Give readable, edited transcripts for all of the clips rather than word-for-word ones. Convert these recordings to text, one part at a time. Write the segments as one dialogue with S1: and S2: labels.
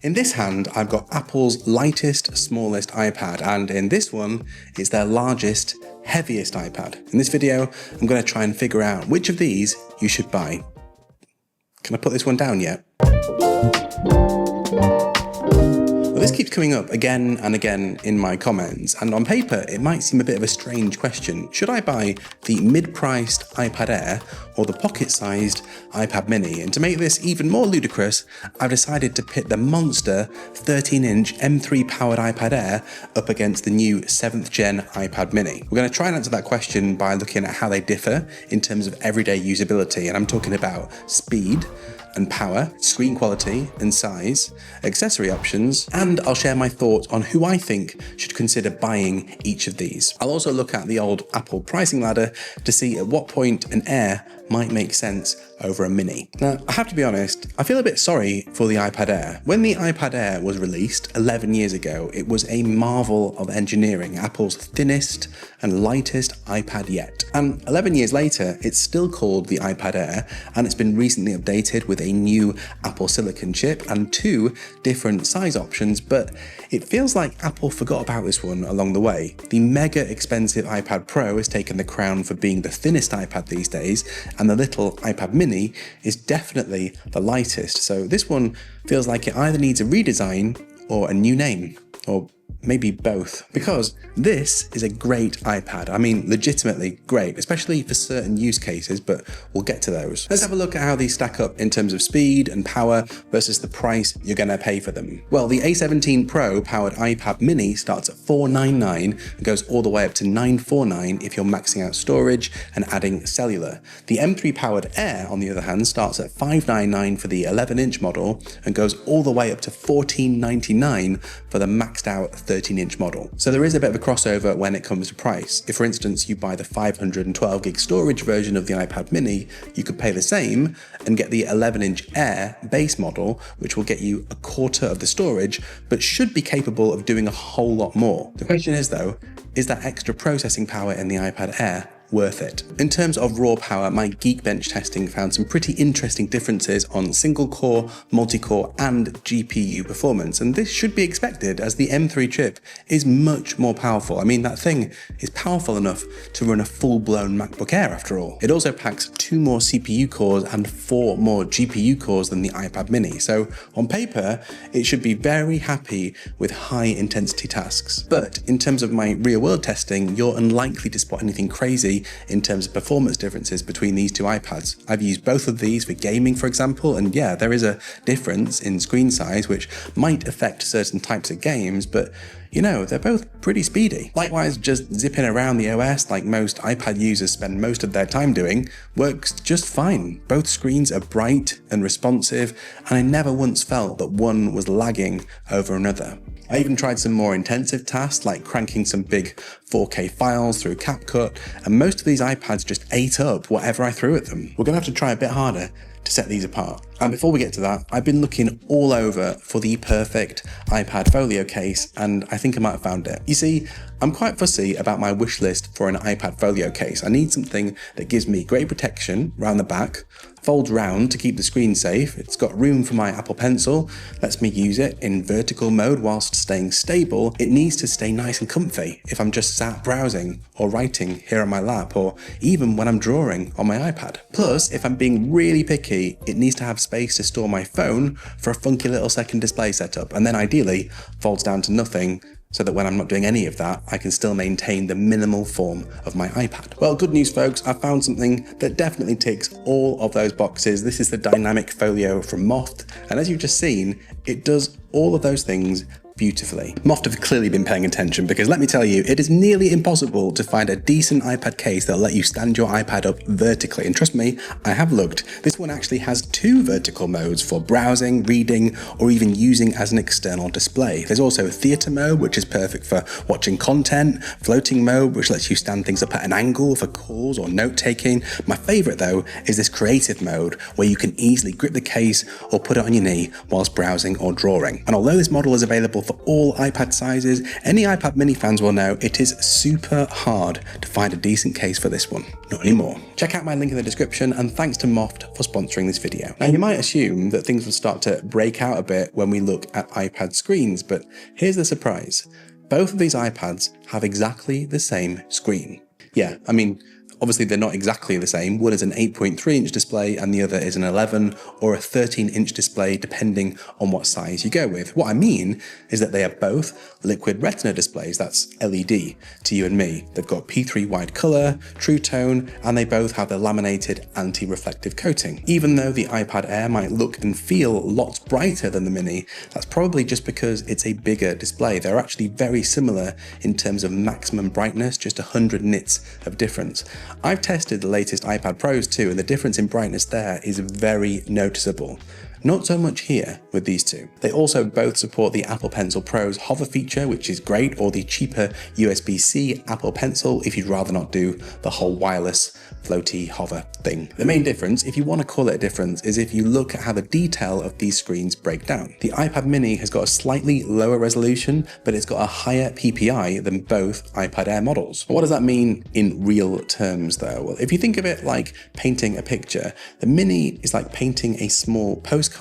S1: In this hand, I've got Apple's lightest, smallest iPad, and in this one, it's their largest, heaviest iPad. In this video, I'm going to try and figure out which of these you should buy. Can I put this one down yet? Well, this keeps coming up again and again in my comments, and on paper it might seem a bit of a strange question. Should I buy the mid-priced iPad Air or the pocket-sized iPad mini? And to make this even more ludicrous, I've decided to pit the monster 13-inch M3 powered iPad Air up against the new 7th gen iPad mini. We're going to try and answer that question by looking at how they differ in terms of everyday usability, and I'm talking about speed and power, screen quality and size, accessory options, and I'll share my thoughts on who I think should consider buying each of these. I'll also look at the old Apple pricing ladder to see at what point an Air might make sense over a mini. Now, I have to be honest, I feel a bit sorry for the iPad Air. When the iPad Air was released 11 years ago, it was a marvel of engineering, Apple's thinnest and lightest iPad yet. And 11 years later, it's still called the iPad Air, and it's been recently updated with a new Apple Silicon chip and 2 different size options, but it feels like Apple forgot about this one along the way. The mega expensive iPad Pro has taken the crown for being the thinnest iPad these days, and the little iPad mini is definitely the lightest. So this one feels like it either needs a redesign or a new name, or maybe both, because this is a great iPad. I mean, legitimately great, especially for certain use cases, but we'll get to those. Let's have a look at how these stack up in terms of speed and power versus the price you're going to pay for them. Well, the A17 Pro powered iPad mini starts at $499 and goes all the way up to $949 if you're maxing out storage and adding cellular. The M3 powered Air, on the other hand, starts at $599 for the 11-inch model and goes all the way up to $1499 for the maxed out 13-inch model. So there is a bit of a crossover when it comes to price. If, for instance, you buy the 512 gig storage version of the iPad mini, you could pay the same and get the 11-inch Air base model, which will get you a quarter of the storage, but should be capable of doing a whole lot more. The question is though, is that extra processing power in the iPad Air worth it? In terms of raw power, my Geekbench testing found some pretty interesting differences on single core, multi-core and GPU performance, and this should be expected as the M3 chip is much more powerful. I mean, that thing is powerful enough to run a full-blown MacBook Air after all. It also packs 2 more CPU cores and 4 more GPU cores than the iPad mini, so on paper it should be very happy with high intensity tasks. But in terms of my real-world testing, you're unlikely to spot anything crazy in terms of performance differences between these 2 iPads. I've used both of these for gaming, for example, and yeah, there is a difference in screen size which might affect certain types of games, but you know, they're both pretty speedy. Likewise, just zipping around the OS like most iPad users spend most of their time doing works just fine. Both screens are bright and responsive, and I never once felt that one was lagging over another. I even tried some more intensive tasks like cranking some big 4K files through CapCut, and most of these iPads just ate up whatever I threw at them. We're going to have to try a bit harder to set these apart. And before we get to that, I've been looking all over for the perfect iPad folio case, and I think I might have found it. You see, I'm quite fussy about my wish list for an iPad folio case. I need something that gives me great protection around the back, folds round to keep the screen safe, it's got room for my Apple Pencil, lets me use it in vertical mode whilst staying stable. It needs to stay nice and comfy if I'm just sat browsing or writing here on my lap, or even when I'm drawing on my iPad. Plus, if I'm being really picky, it needs to have space to store my phone for a funky little second display setup, and then ideally folds down to nothing, so that when I'm not doing any of that, I can still maintain the minimal form of my iPad. Well, good news folks, I found something that definitely ticks all of those boxes. This is the Dynamic Folio from Moft, and as you've just seen, it does all of those things beautifully. Moft have clearly been paying attention, because let me tell you, it is nearly impossible to find a decent iPad case that'll let you stand your iPad up vertically, and trust me, I have looked. This one actually has 2 vertical modes for browsing, reading, or even using as an external display. There's also theater mode, which is perfect for watching content, floating mode, which lets you stand things up at an angle for calls or note-taking. My favorite though is this creative mode, where you can easily grip the case or put it on your knee whilst browsing or drawing. And although this model is available for for all iPad sizes. Any iPad mini fans will know it is super hard to find a decent case for this one. Not anymore. Check out my link in the description, and thanks to Moft for sponsoring this video. Now, you might assume that things will start to break out a bit when we look at iPad screens, but here's the surprise. Both of these iPads have exactly the same screen. Yeah, I mean, obviously they're not exactly the same. One is an 8.3-inch display and the other is an 11 or a 13-inch display, depending on what size you go with. What I mean is that they are both liquid retina displays, that's LED to you and me. They've got P3 wide color, true tone, and they both have the laminated anti-reflective coating. Even though the iPad Air might look and feel lots brighter than the Mini, that's probably just because it's a bigger display. They're actually very similar in terms of maximum brightness, just 100 nits of difference. I've tested the latest iPad Pros too, and the difference in brightness there is very noticeable. Not so much here with these two. They also both support the Apple Pencil Pro's hover feature, which is great, or the cheaper USB-C Apple Pencil if you'd rather not do the whole wireless floaty hover thing. The main difference, if you want to call it a difference, is if you look at how the detail of these screens break down. The iPad Mini has got a slightly lower resolution, but it's got a higher PPI than both iPad Air models. What does that mean in real terms though? Well, if you think of it like painting a picture, the Mini is like painting a small postcard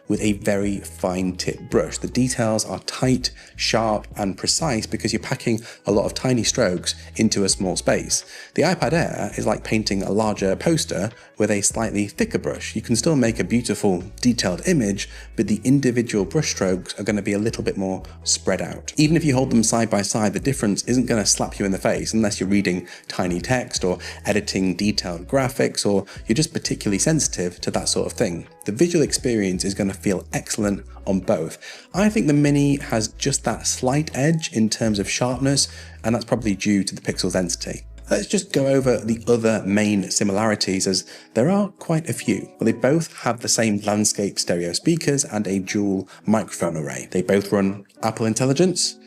S1: with a very fine tip brush. The details are tight, sharp, and precise because you're packing a lot of tiny strokes into a small space. The iPad Air is like painting a larger poster with a slightly thicker brush. You can still make a beautiful, detailed image, but the individual brush strokes are going to be a little bit more spread out. Even if you hold them side by side, the difference isn't going to slap you in the face unless you're reading tiny text or editing detailed graphics, or you're just particularly sensitive to that sort of thing. The visual experience is going to feel excellent on both. I think the Mini has just that slight edge in terms of sharpness, and that's probably due to the pixel density. Let's just go over the other main similarities, as there are quite a few. Well, they both have the same landscape stereo speakers and a dual microphone array. They both run Apple Intelligence.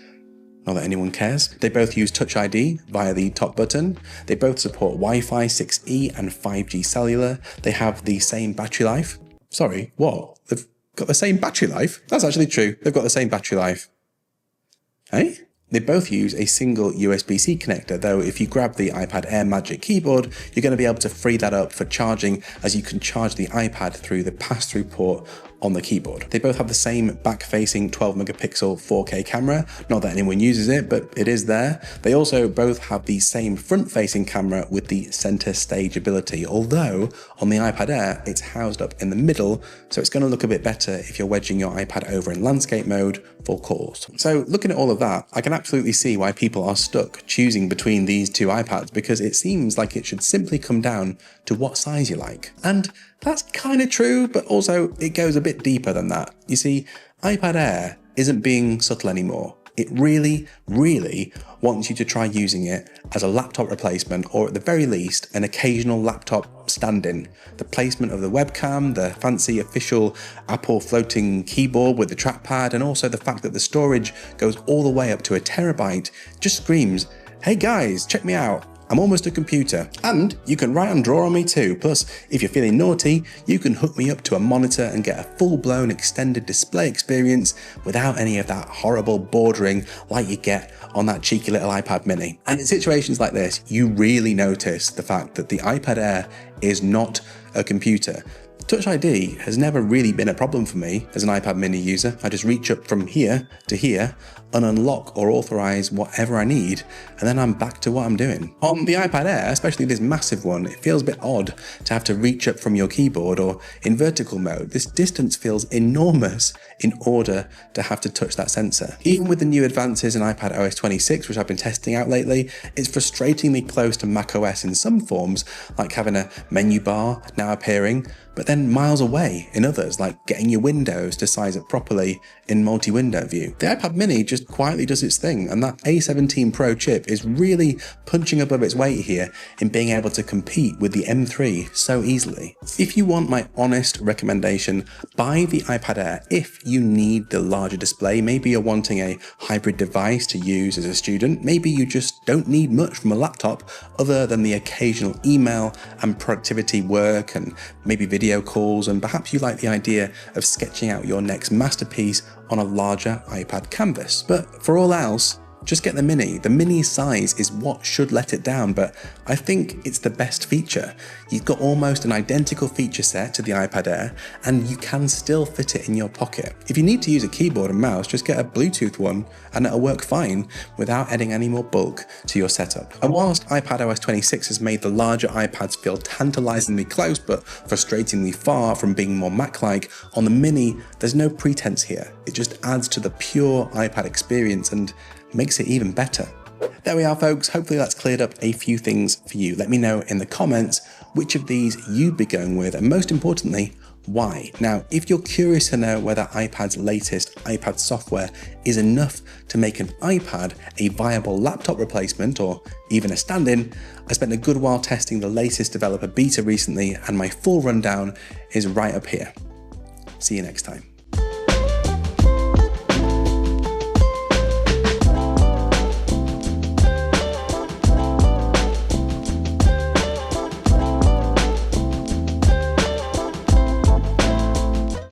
S1: Not that anyone cares. They both use Touch ID via the top button. They both support Wi-Fi 6E and 5G cellular. They have the same battery life. Sorry, what? They've got the same battery life? That's actually true. They've got the same battery life. Eh? They both use a single USB-C connector, though if you grab the iPad Air Magic Keyboard, you're going to be able to free that up for charging, as you can charge the iPad through the pass-through port on the keyboard. They both have the same back-facing 12 megapixel 4K camera, not that anyone uses it, but it is there. They also both have the same front-facing camera with the center stage ability, although on the iPad Air, it's housed up in the middle, so it's going to look a bit better if you're wedging your iPad over in landscape mode for calls. So looking at all of that, I can absolutely see why people are stuck choosing between these two iPads, because it seems like it should simply come down to what size you like. And that's kind of true, but also it goes a bit deeper than that. You see, iPad Air isn't being subtle anymore. It really, really wants you to try using it as a laptop replacement, or at the very least, an occasional laptop stand-in. The placement of the webcam, the fancy official Apple floating keyboard with the trackpad, and also the fact that the storage goes all the way up to 1 terabyte just screams, hey guys, check me out. I'm almost a computer, and you can write and draw on me too. Plus, if you're feeling naughty, you can hook me up to a monitor and get a full-blown extended display experience without any of that horrible bordering like you get on that cheeky little iPad Mini. And in situations like this, you really notice the fact that the iPad Air is not a computer. Touch ID has never really been a problem for me as an iPad Mini user. I just reach up from here to here and unlock or authorize whatever I need, and then I'm back to what I'm doing. On the iPad Air, especially this massive one, it feels a bit odd to have to reach up from your keyboard, or in vertical mode, this distance feels enormous in order to have to touch that sensor. Even with the new advances in iPad OS 26, which I've been testing out lately, it's frustratingly close to macOS in some forms, like having a menu bar now appearing, but then miles away in others, like getting your windows to size up properly in multi-window view. The iPad Mini just quietly does its thing, and that A17 Pro chip is really punching above its weight here in being able to compete with the M3 so easily. If you want my honest recommendation, buy the iPad Air if you need the larger display. Maybe you're wanting a hybrid device to use as a student. Maybe you just don't need much from a laptop other than the occasional email and productivity work and maybe video video calls, and perhaps you like the idea of sketching out your next masterpiece on a larger iPad canvas. But for all else, just get the mini. The mini size is what should let it down, but I think it's the best feature. You've got almost an identical feature set to the iPad Air, and you can still fit it in your pocket. If you need to use a keyboard and mouse, just get a Bluetooth one and it'll work fine without adding any more bulk to your setup. And whilst iPadOS 26 has made the larger iPads feel tantalizingly close but frustratingly far from being more Mac-like, on the mini, there's no pretense here. It just adds to the pure iPad experience and makes it even better. There we are, folks. Hopefully that's cleared up a few things for you. Let me know in the comments which of these you'd be going with, and most importantly, why. Now, if you're curious to know whether iPad's latest iPad software is enough to make an iPad a viable laptop replacement or even a stand-in, I spent a good while testing the latest developer beta recently, and my full rundown is right up here. See you next time.